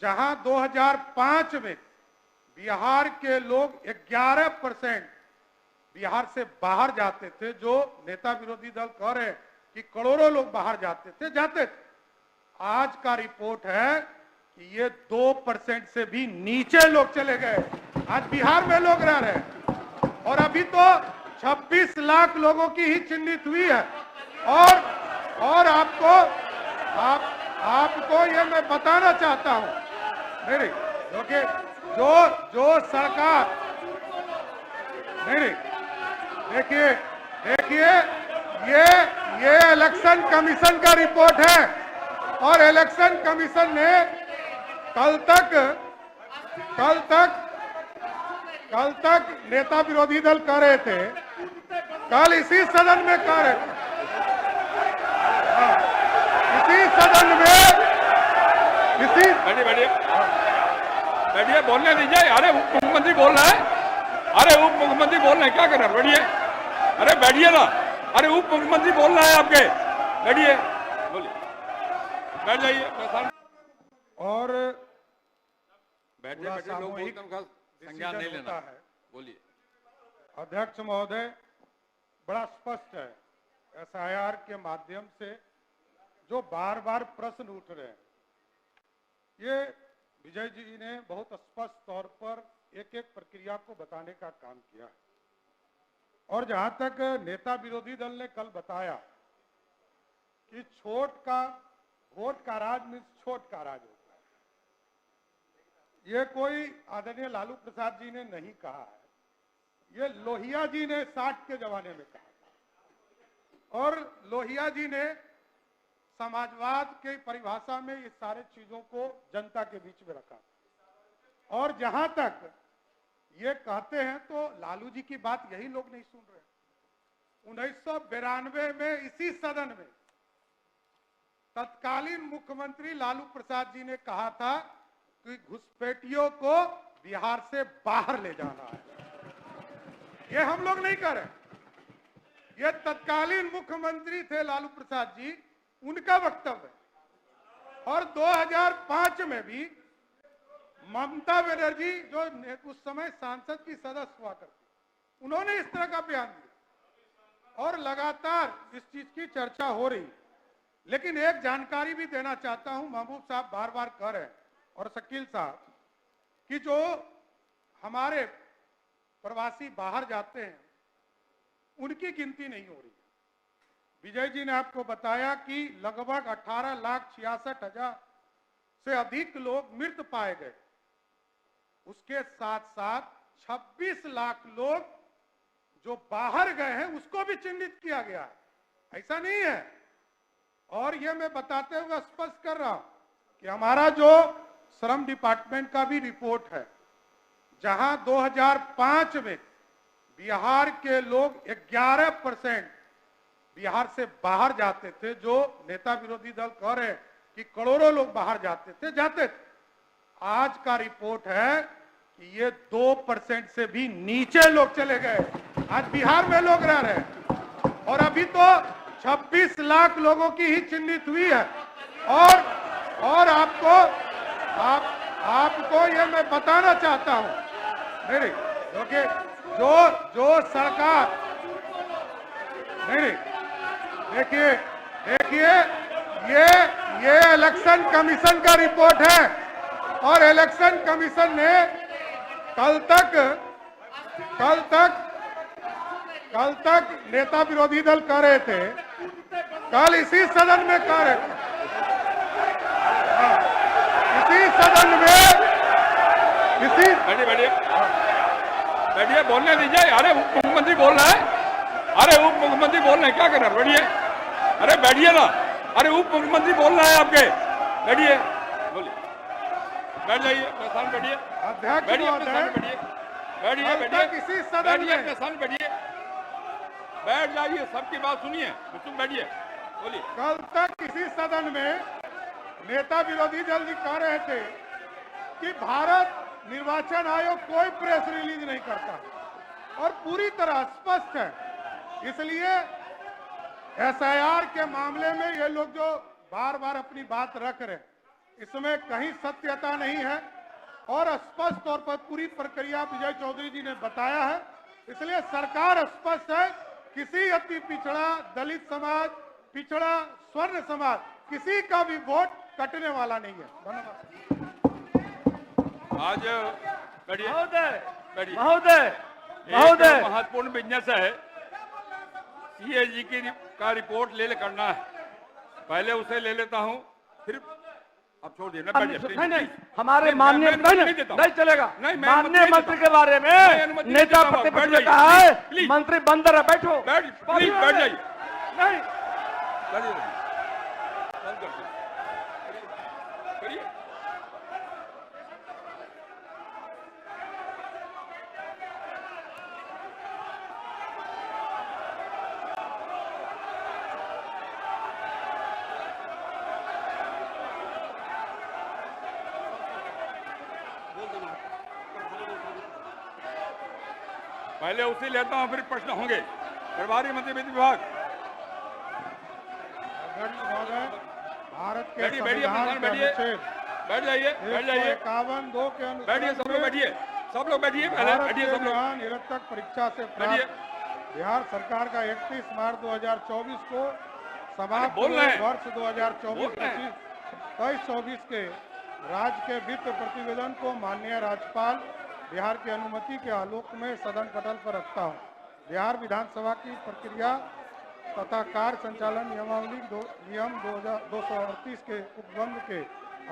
जहां 2005 में बिहार के लोग 11% बिहार से बाहर जाते थे, जो नेता विरोधी दल कह रहे हैं कि करोड़ों लोग बाहर जाते थे, जाते थे। आज का रिपोर्ट है कि ये 2% से भी नीचे लोग चले गए। आज बिहार में लोग रह रहे हैं और अभी तो 26 लाख लोगों की ही चिन्हित हुई है। और आपको ये मैं बताना चाहता हूं, नहीं क्योंकि जो सरकार, नहीं देखिए ये इलेक्शन कमीशन का रिपोर्ट है और इलेक्शन कमीशन ने कल तक नेता विरोधी दल कह रहे थे, कल इसी सदन में कह रहे थे, इसी सदन में बैठिए बोलने दीजिए। अरे उप मुख्यमंत्री बोल रहा है, अरे उप मुख्यमंत्री बोल रहे हैं, क्या कर रहे हैं? बैठिए, अरे बैठिए ना। अरे उप मुख्यमंत्री बोल रहा है आपके, बैठिए, बोलिए, बैठ जाइए। और बैठिए, लोग बोलते हैं, संज्ञान नहीं लेना है। बोलिए। अध्यक्ष महोदय, बड़ा स्पष्ट है एसआईआर के माध्यम से जो बार बार प्रश्न उठ रहे हैं, ये विजय जी ने बहुत स्पष्ट तौर पर एक एक प्रक्रिया को बताने का काम किया है। और जहां तक नेता विरोधी दल ने कल बताया कि वोट का राज मीन्स छोट का राज होता है, ये कोई आदरणीय लालू प्रसाद जी ने नहीं कहा है, ये लोहिया जी ने 60 के जमाने में कहा था। और लोहिया जी ने समाजवाद के परिभाषा में इस सारे चीजों को जनता के बीच में रखा। और जहां तक ये कहते हैं तो लालू जी की बात यही लोग नहीं सुन रहे। 1992 में इसी सदन में तत्कालीन मुख्यमंत्री लालू प्रसाद जी ने कहा था कि घुसपैठियों को बिहार से बाहर ले जाना है। ये हम लोग नहीं कर रहे, ये तत्कालीन मुख्यमंत्री थे लालू प्रसाद जी, उनका वक्तव्य है। और 2005 में भी ममता बनर्जी, जो उस समय सांसद की सदस्य हुआ करती, उन्होंने इस तरह का बयान दिया और लगातार इस चीज की चर्चा हो रही। लेकिन एक जानकारी भी देना चाहता हूं, महबूब साहब बार बार कह रहे हैं और शकील साहब, कि जो हमारे प्रवासी बाहर जाते हैं उनकी गिनती नहीं हो रही। विजय जी ने आपको बताया कि लगभग 18,66,000 से अधिक लोग मृत पाए गए। उसके साथ साथ 26 लाख लोग जो बाहर गए हैं उसको भी चिन्हित किया गया है। ऐसा नहीं है। और ये मैं बताते हुए स्पष्ट कर रहा हूं कि हमारा जो श्रम डिपार्टमेंट का भी रिपोर्ट है, जहां 2005 में बिहार के लोग 11% बिहार से बाहर जाते थे, जो नेता विरोधी दल कह रहे हैं कि करोड़ों लोग बाहर जाते थे, जाते थे। आज का रिपोर्ट है कि ये 2% से भी नीचे लोग चले गए। आज बिहार में लोग रह रहे हैं और अभी तो 26 लाख लोगों की ही चिन्हित हुई है। और आपको ये मैं बताना चाहता हूं, नहीं क्योंकि जो सरकार, नहीं देखिए ये इलेक्शन कमीशन का रिपोर्ट है और इलेक्शन कमीशन ने कल तक नेता विरोधी दल कह रहे थे, कल इसी सदन में कह रहे थे, इसी सदन में बैठिए बोलने दीजिए। अरे उप मुख्यमंत्री बोल रहा है, अरे उप मुख्यमंत्री बोल रहे हैं, क्या कर रहे हैं? बैठिए, अरे बैठिए ना। अरे उप मुख्यमंत्री बोल रहा है आपके, बैठिए, बोलिए, बैठ जाइए, प्रशांत बैठिए। अध्यक्ष बैठिए, इसी सदन में प्रशांत बैठिए, बैठ जाइए, सबकी बात सुनिए, तुम बैठिए, बोलिए। कल तक इसी सदन में नेता विरोधी दल जी कह रहे थे कि भारत निर्वाचन आयोग कोई प्रेस रिलीज नहीं करता और पूरी तरह स्पष्ट है। इसलिए एसआईआर के मामले में ये लोग जो बार बार अपनी बात रख रहे हैं, इसमें कहीं सत्यता नहीं है और स्पष्ट तौर पर पूरी प्रक्रिया विजय चौधरी जी ने बताया है। इसलिए सरकार स्पष्ट है, किसी अति पिछड़ा, दलित समाज, पिछड़ा, स्वर्ण समाज, किसी का भी वोट कटने वाला नहीं है। धन्यवाद। आज बैठिए बैठिए। महोदय महत्वपूर्ण बिजनेस है, सीएजी का रिपोर्ट ले करना है, पहले उसे ले लेता हूं, फिर अब छोड़ दिए। नहीं, हमारे माननीय नहीं चलेगा। नहीं, मैं माननीय मंत्री के बारे में नेता प्रतिपक्ष ने कहा है मंत्री बंदर है, बैठो प्लीज बैठ जाइए। नहीं पहले उसे लेता हूं, फिर प्रश्न होंगे। प्रभारी मंत्री वित्त विभाग। भारत के बैठिए संविधान के अनुच्छेद बैठ जाइए 151(2) के अनुसार बैठिए, सब लोग बैठिए, सब लोग बैठिए, पहले बैठिए सब लोग। निरंतर परीक्षा से बैठिए। प्राप्त बिहार सरकार का 31 मार्च 2024 को समाप्त बोल रहे हैं। वर्ष 2024-25 के राज्य के वित्त प्रतिवेदन को माननीय राज्यपाल बिहार की अनुमति के आलोक में सदन पटल पर रखता हूं। बिहार विधानसभा की प्रक्रिया तथा कार्य संचालन नियमावली नियम 238 के उपबंध के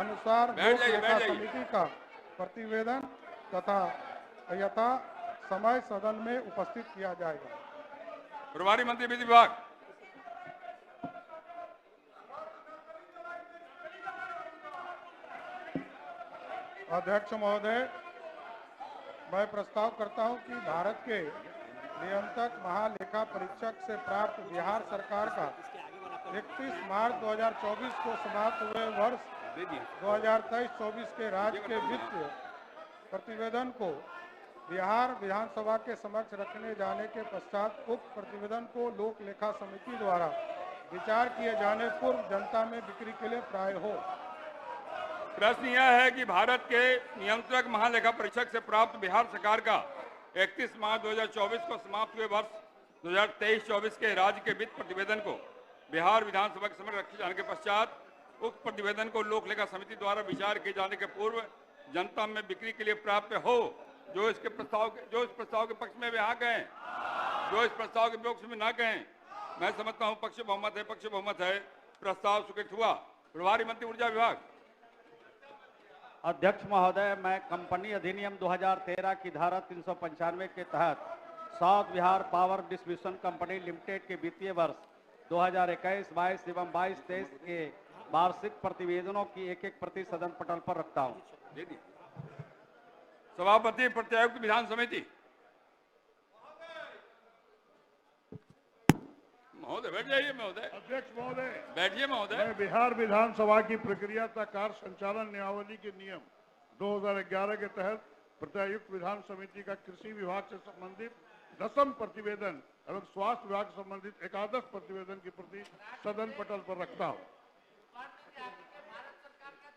अनुसार लोक लेखा समिति का प्रतिवेदन तथा यथा समय सदन में उपस्थित किया जाएगा। प्रभारी मंत्री वित्त विभाग। अध्यक्ष महोदय, मैं प्रस्ताव करता हूं कि भारत के नियंत्रक महालेखा परीक्षक से प्राप्त बिहार सरकार का 31 मार्च 2024 को समाप्त हुए वर्ष 2023-24 के राज्य के वित्त प्रतिवेदन को बिहार विधानसभा के समक्ष रखने जाने के पश्चात उक्त प्रतिवेदन को लोक लेखा समिति द्वारा विचार किए जाने पूर्व जनता में बिक्री के लिए प्राय हो। प्रश्न यह है कि भारत के नियंत्रक महालेखा परीक्षक से प्राप्त बिहार सरकार का 31 मार्च 2024 को समाप्त हुए वर्ष 2023-24 के राज्य के वित्त प्रतिवेदन को बिहार विधानसभा के समक्ष रखे जाने के पश्चात उक्त प्रतिवेदन को लोक लेखा समिति द्वारा विचार किए जाने के पूर्व जनता में बिक्री के लिए प्राप्त हो। जो इस प्रस्ताव के पक्ष में वे हाँ कहें, जो इस प्रस्ताव के पक्ष में ना कहें। मैं समझता हूं पक्ष बहुमत है, प्रस्ताव स्वीकृत हुआ। प्रभारी मंत्री ऊर्जा विभाग। अध्यक्ष महोदय, मैं कंपनी अधिनियम 2013 की धारा 395 के तहत south Bihar power distribution company limited के वित्तीय वर्ष 2021-22 एवं 22-23 के वार्षिक प्रतिवेदनों की एक प्रति सदन पटल पर रखता हूं। सभापति प्रत्यायुक्त विधान समिति। महोदय बैठ जाइए। महोदय अध्यक्ष महोदय, बैठिए महोदय। मैं बिहार विधानसभा की प्रक्रिया तथा कार्य संचालन नियमावली के नियम 2011 के तहत प्रत्यायुक्त विधान समिति का कृषि विभाग से संबंधित 10वीं प्रतिवेदन एवं स्वास्थ्य विभाग से संबंधित एकादश प्रतिवेदन की प्रति सदन पटल पर रखता हूं।